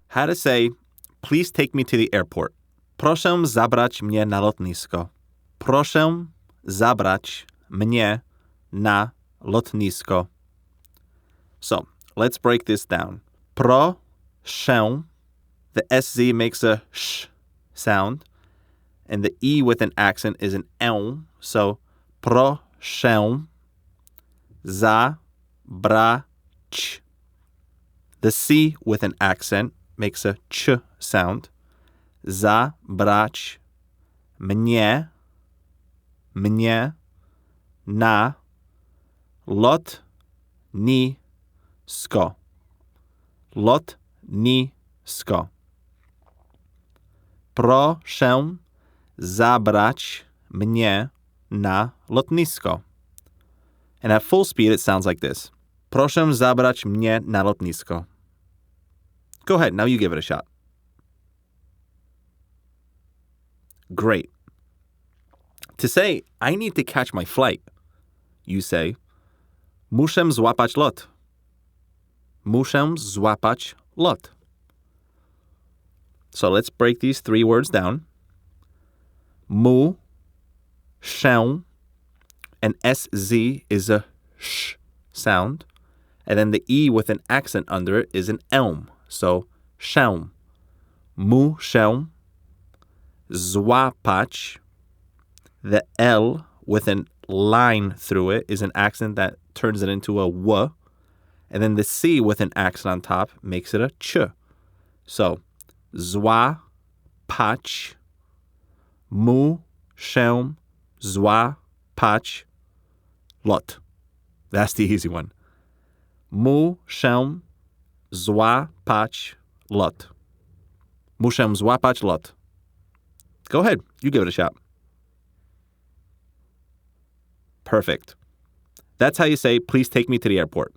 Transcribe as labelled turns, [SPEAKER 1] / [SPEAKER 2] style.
[SPEAKER 1] How to say, please take me to the airport. Proszę zabrać mnie na lotnisko. Proszę zabrać mnie na lotnisko. So, let's break this down. Proszę, the SZ makes a sh sound, and the E with an accent is an L. So, proszę zabrać. The C with an accent makes a ch sound. Zabrać mnie na lotnisko. Lotnisko. Proszę zabrać mnie na lotnisko. And at full speed, it sounds like this. Proszę zabrać mnie na lotnisko. Go ahead, now you give it a shot. Great. To say, I need to catch my flight, you say, muszę złapać lot. Muszę złapać lot. So let's break these three words down. Muszę, and SZ is a sh sound. And then the E with an accent under it is an elm. So, się. Muszę zwapać. The L with a line through it is an accent that turns it into a W. And then the C with an accent on top makes it a ch. So, zwah-patch. Muszę zwapać lot. That's the easy one. Muszę złapać lot. Muszę złapać lot. Go ahead. You give it a shot. Perfect. That's how you say, please take me to the airport.